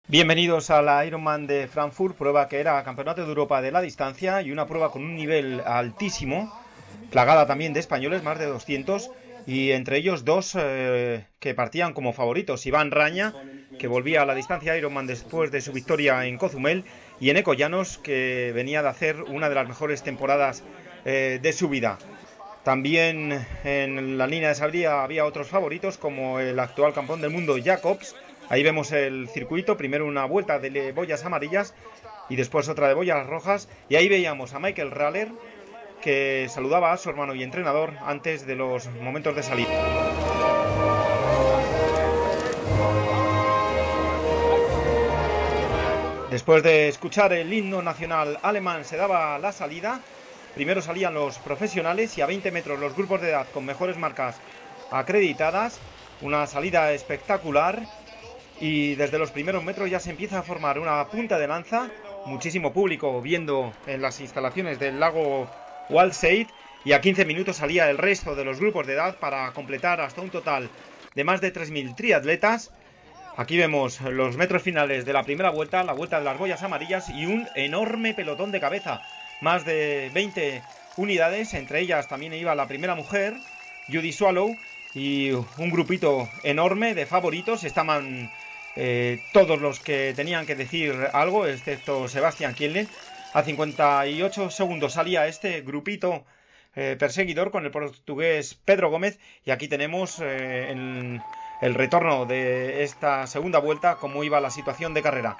Bienvenidos a la Ironman de Frankfurt, prueba que era Campeonato de Europa de la distancia y una prueba con un nivel altísimo, plagada también de españoles, más de 200, y entre ellos dos que partían como favoritos, Iván Raña, que volvía a la distancia Ironman después de su victoria en Cozumel, y Eneko Llanos, que venía de hacer una de las mejores temporadas de su vida. También en la línea de salida había otros favoritos, como el actual campeón del mundo Jacobs. Ahí vemos el circuito, primero una vuelta de boyas amarillas y después otra de boyas rojas. Y ahí veíamos a Michael Raller, que saludaba a su hermano y entrenador antes de los momentos de salida. Después de escuchar el himno nacional alemán, se daba la salida. Primero salían los profesionales y a 20 metros los grupos de edad con mejores marcas acreditadas. Una salida espectacular. Y desde los primeros metros ya se empieza a formar una punta de lanza, muchísimo público viendo en las instalaciones del lago Waldseid, y a 15 minutos salía el resto de los grupos de edad para completar hasta un total de más de 3.000 triatletas. Aquí vemos los metros finales de la primera vuelta, la vuelta de las boyas amarillas y un enorme pelotón de cabeza, más de 20 unidades, entre ellas también iba la primera mujer, Judy Swallow, y un grupito enorme de favoritos. Estaban todos los que tenían que decir algo, excepto Sebastián Kienle. A 58 segundos salía este grupito perseguidor con el portugués Pedro Gómez, y aquí tenemos el retorno de esta segunda vuelta, cómo iba la situación de carrera.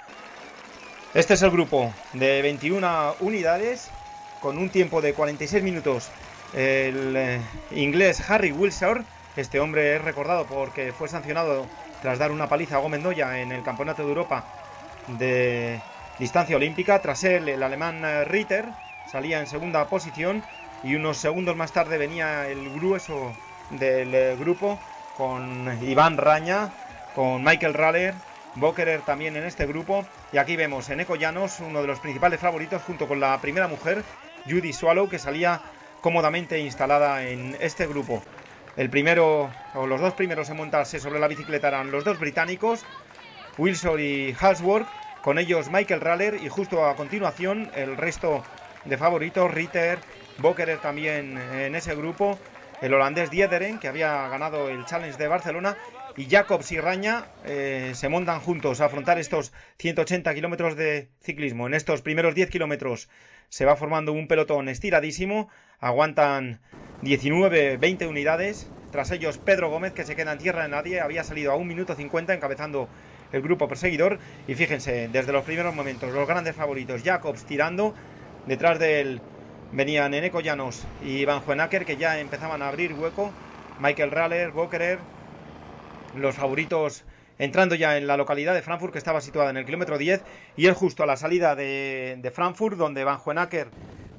Este es el grupo de 21 unidades con un tiempo de 46 minutos. El inglés Harry Wilson, este hombre es recordado porque fue sancionado tras dar una paliza a Gómez Noya en el Campeonato de Europa de distancia olímpica. Tras él, el alemán Ritter salía en segunda posición, y unos segundos más tarde venía el grueso del grupo con Iván Raña, con Michael Raller, Bokerer también en este grupo. Y aquí vemos a Eneko Llanos, uno de los principales favoritos, junto con la primera mujer, Judy Swallow, que salía cómodamente instalada en este grupo. El primero, o los dos primeros en montarse sobre la bicicleta, eran los dos británicos, Wilson y Halsworth, con ellos Michael Raller, y justo a continuación el resto de favoritos, Ritter, Bokerer también en ese grupo, el holandés Diederen, que había ganado el Challenge de Barcelona, y Jacobs y Raña se montan juntos a afrontar estos 180 kilómetros de ciclismo. En estos primeros 10 kilómetros se va formando un pelotón estiradísimo, aguantan 19-20 unidades. Tras ellos Pedro Gómez, que se queda en tierra de nadie, había salido a 1 minuto 50 encabezando el grupo perseguidor. Y fíjense, desde los primeros momentos, los grandes favoritos, Jacobs tirando, detrás de él venían Eneko Llanos y Van Hoenacker, que ya empezaban a abrir hueco, Michael Raller, Bokerer, los favoritos entrando ya en la localidad de Frankfurt, que estaba situada en el kilómetro 10, y es justo a la salida de Frankfurt donde Van Hoenacker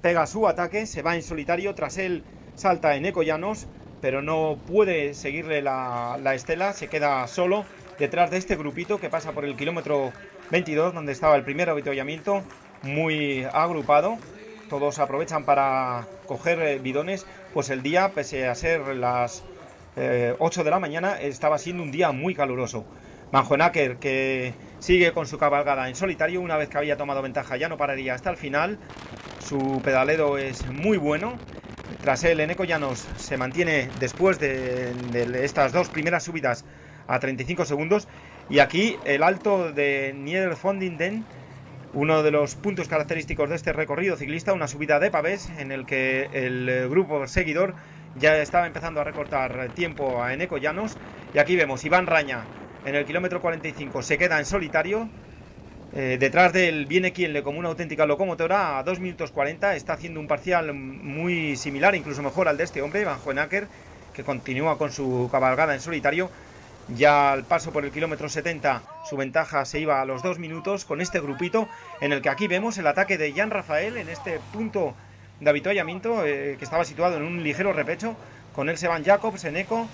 pega su ataque, se va en solitario. Tras él salta Eneko Llanos, pero no puede seguirle la estela, se queda solo detrás de este grupito que pasa por el kilómetro 22, donde estaba el primer avituallamiento, muy agrupado. Todos aprovechan para coger bidones, pues el día, pese a ser las 8 de la mañana, estaba siendo un día muy caluroso. Van Hoenacker, que sigue con su cabalgada en solitario, una vez que había tomado ventaja ya no pararía hasta el final. Su pedaleo es muy bueno. Tras él, Eneko Llanos se mantiene después de estas dos primeras subidas a 35 segundos. Y aquí el alto de Niederfondingen, uno de los puntos característicos de este recorrido ciclista, una subida de pavés en el que el grupo seguidor ya estaba empezando a recortar tiempo a Eneko Llanos. Y aquí vemos Iván Raña en el kilómetro 45, se queda en solitario. Detrás de él viene Kienle como una auténtica locomotora a 2 minutos 40. Está haciendo un parcial muy similar, incluso mejor al de este hombre, Van Hoenacker, que continúa con su cabalgada en solitario. Ya al paso por el kilómetro 70 su ventaja se iba a los 2 minutos con este grupito, en el que aquí vemos el ataque de Jan Rafael en este punto de avituallamiento, que estaba situado en un ligero repecho. Con él se van Jacobs, Eneko,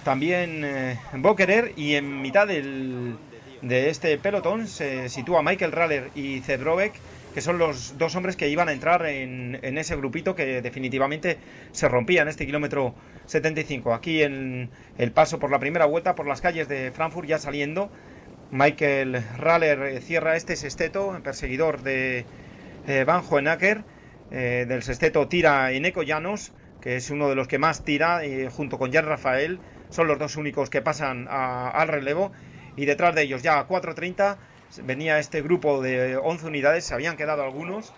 también Bokerer, y en mitad de este pelotón se sitúa Michael Raller y Zedrovek, que son los dos hombres que iban a entrar en ese grupito que definitivamente se rompía en este kilómetro 75. Aquí en el paso por la primera vuelta por las calles de Frankfurt, ya saliendo Michael Raller cierra este sexteto, perseguidor de Van Hoenacker. Del sexteto tira Eneko Llanos, que es uno de los que más tira, junto con Jan Rafael. Son los dos únicos que pasan al relevo. Y detrás de ellos, ya a 4:30, venía este grupo de 11 unidades. Se habían quedado algunos,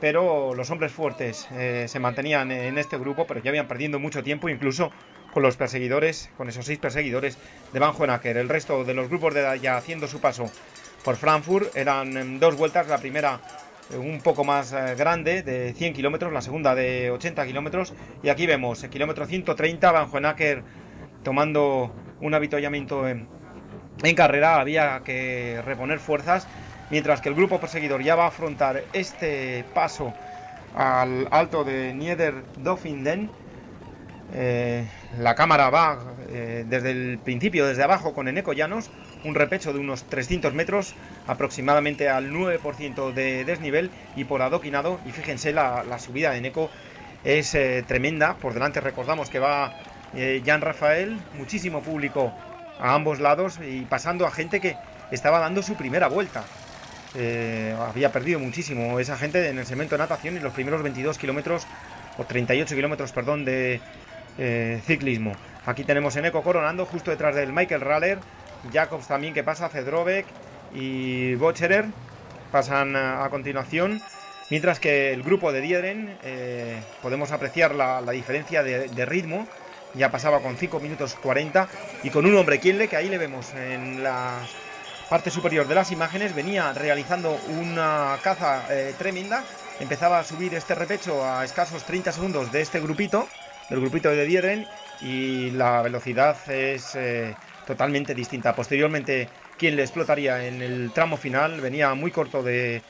pero los hombres fuertes se mantenían en este grupo, pero ya habían perdido mucho tiempo, incluso con los perseguidores, con esos 6 perseguidores de Van Hoenacker. El resto de los grupos de edad ya haciendo su paso por Frankfurt. Eran 2 vueltas, la primera un poco más grande, de 100 kilómetros, la segunda de 80 kilómetros. Y aquí vemos el kilómetro 130, Van Hoenacker tomando un avituallamiento en carrera. Había que reponer fuerzas, mientras que el grupo perseguidor ya va a afrontar este paso al alto de Niederdofinden. La cámara va desde el principio, desde abajo, con Eneko Llanos, un repecho de unos 300 metros, aproximadamente al 9% de desnivel y por adoquinado. Y fíjense, la subida de Eneko es tremenda. Por delante recordamos que va Jan Rafael, muchísimo público a ambos lados y pasando a gente que estaba dando su primera vuelta. Había perdido muchísimo esa gente en el segmento de natación y los primeros 22 kilómetros, o 38 kilómetros, perdón, de ciclismo. Aquí tenemos Eneko coronando, justo detrás del Michael Raller. Jacobs también, que pasa, Cedrovek y Bocherer pasan a continuación, mientras que el grupo de Diederen, podemos apreciar la diferencia de ritmo. Ya pasaba con 5 minutos 40 y con un hombre Kienle, que ahí le vemos en la parte superior de las imágenes, venía realizando una caza tremenda. Empezaba a subir este repecho a escasos 30 segundos de este grupito, del grupito de Diederen, y la velocidad es totalmente distinta. Posteriormente, quien le explotaría en el tramo final, venía muy corto de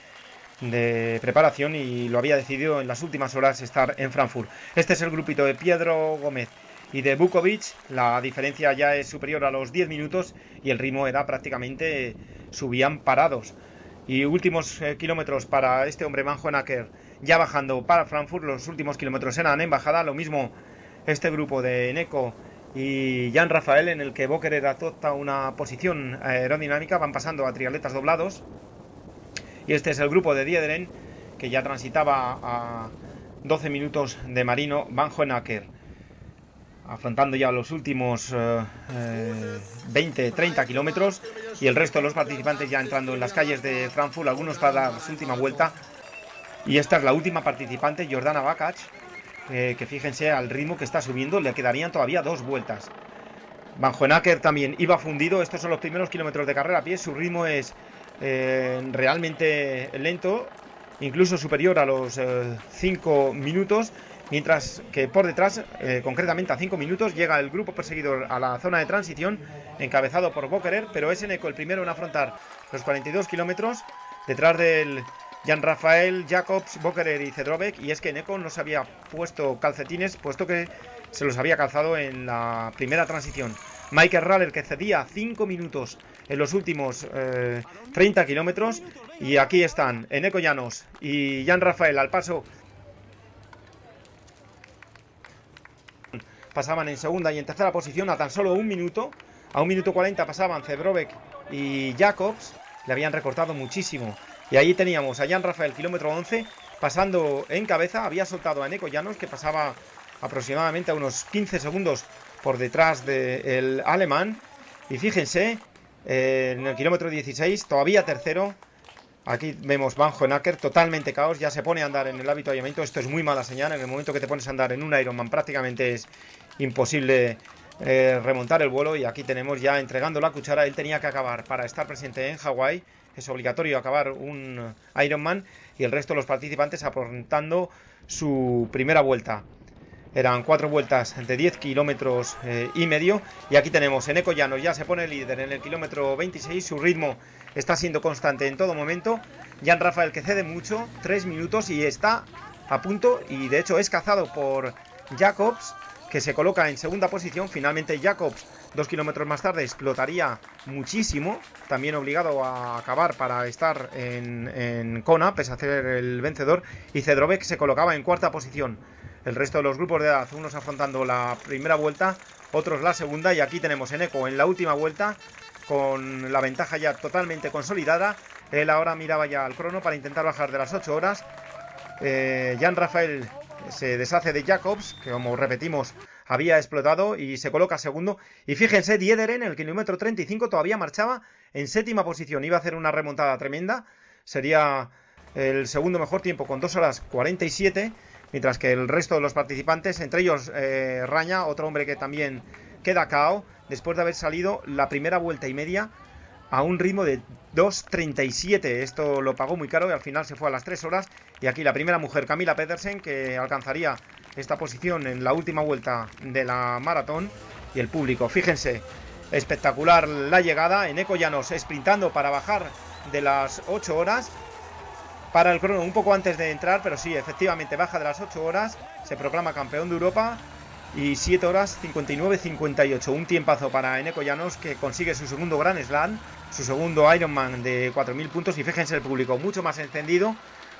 preparación y lo había decidido en las últimas horas estar en Frankfurt. Este es el grupito de Piedro Gómez y de Bukovic. La diferencia ya es superior a los 10 minutos y el ritmo era prácticamente, subían parados. Y últimos kilómetros para este hombre Van Hoenacker, ya bajando para Frankfurt. Los últimos kilómetros eran en bajada. Lo mismo este grupo de Eneko y Jan Rafael, en el que Bokerer adopta una posición aerodinámica. Van pasando a triatletas doblados. Y este es el grupo de Diederen, que ya transitaba a 12 minutos de Marino Van Hoenacker, afrontando ya los últimos 20-30 kilómetros, y el resto de los participantes ya entrando en las calles de Frankfurt, algunos para su última vuelta. Y esta es la última participante, Jordana Bakac, que fíjense al ritmo que está subiendo, le quedarían todavía 2 vueltas. Van Hoenacker también iba fundido. Estos son los primeros kilómetros de carrera a pie. Su ritmo es realmente lento, incluso superior a los 5 minutos, mientras que por detrás, concretamente a 5 minutos, llega el grupo perseguidor a la zona de transición, encabezado por Bokerer, pero es Eneko el primero en afrontar los 42 kilómetros, detrás del Jan Rafael, Jacobs, Bokerer y Cedrovek. Y es que Eneko no se había puesto calcetines, puesto que se los había calzado en la primera transición. Michael Raller, que cedía 5 minutos en los últimos 30 kilómetros. Y aquí están Eneko Llanos y Jan Rafael al paso. Pasaban en segunda y en tercera posición a tan solo 1 minuto. A 1 minuto 40 pasaban Cedrovek y Jacobs. Le habían recortado muchísimo. Y ahí teníamos a Jan Rafael, kilómetro 11, pasando en cabeza. Había soltado a Eneko Llanos, que pasaba aproximadamente a unos 15 segundos por detrás del alemán. Y fíjense, en el kilómetro 16, todavía tercero. Aquí vemos Van Hoenacker, totalmente caos, ya se pone a andar en el avituallamiento. Esto es muy mala señal. En el momento que te pones a andar en un Ironman, prácticamente es imposible remontar el vuelo. Y aquí tenemos ya entregando la cuchara. Él tenía que acabar, para estar presente en Hawái, es obligatorio acabar un Ironman, y el resto de los participantes afrontando su primera vuelta. Eran 4 vueltas de 10 kilómetros y medio. Y aquí tenemos Eneko Llanos, ya se pone líder en el kilómetro 26. Su ritmo está siendo constante en todo momento. Jan Rafael, que cede mucho, 3 minutos, y está a punto, y de hecho es cazado por Jacobs, que se coloca en segunda posición. Finalmente Jacobs, 2 kilómetros más tarde, explotaría muchísimo, también obligado a acabar para estar en Kona, pese a ser el vencedor. Y Cedrovek se colocaba en cuarta posición. El resto de los grupos de edad, unos afrontando la primera vuelta, otros la segunda. Y aquí tenemos Eneko en la última vuelta, con la ventaja ya totalmente consolidada. Él ahora miraba ya al crono para intentar bajar de las 8 horas. Jan Rafael se deshace de Jacobs, que como repetimos había explotado, y se coloca segundo. Y fíjense, Diederen, el kilómetro 35, todavía marchaba en séptima posición. Iba a hacer una remontada tremenda. Sería el segundo mejor tiempo con 2 horas 47, mientras que el resto de los participantes, entre ellos Raña, otro hombre que también queda KO, después de haber salido la primera vuelta y media a un ritmo de 2.37. Esto lo pagó muy caro y al final se fue a las 3 horas. Y aquí la primera mujer, Camilla Pedersen, que alcanzaría esta posición en la última vuelta de la maratón. Y el público, fíjense, espectacular la llegada. Eneko Llanos sprintando para bajar de las 8 horas. Para el crono un poco antes de entrar, pero sí, efectivamente baja de las 8 horas. Se proclama campeón de Europa. Y 7 horas 59-58. Un tiempazo para Eneko Llanos, que consigue su segundo Grand Slam, su segundo Ironman de 4.000 puntos. Y fíjense el público, mucho más encendido.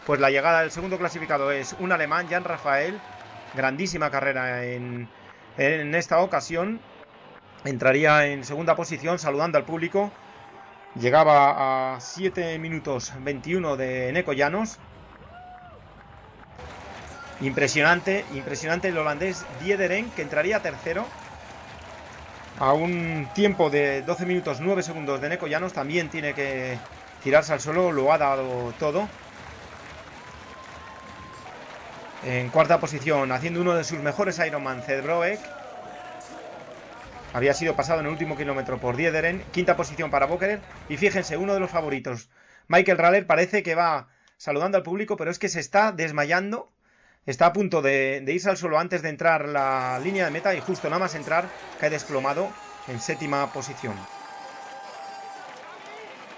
Pues la llegada del segundo clasificado es un alemán, Jan Rafael. Grandísima carrera en esta ocasión. Entraría en segunda posición saludando al público. Llegaba a 7 minutos 21 de Eneko Llanos. Impresionante el holandés Diederen, que entraría tercero a un tiempo de 12 minutos 9 segundos de Eneko Llanos. También tiene que tirarse al suelo, lo ha dado todo. En cuarta posición, haciendo uno de sus mejores Ironman, Zebroek. Había sido pasado en el último kilómetro por Diederen. Quinta posición para Bokerer. Y fíjense, uno de los favoritos, Michael Raller, parece que va saludando al público, pero es que se está desmayando. Está a punto de irse al suelo antes de entrar la línea de meta y justo nada más entrar cae desplomado en séptima posición.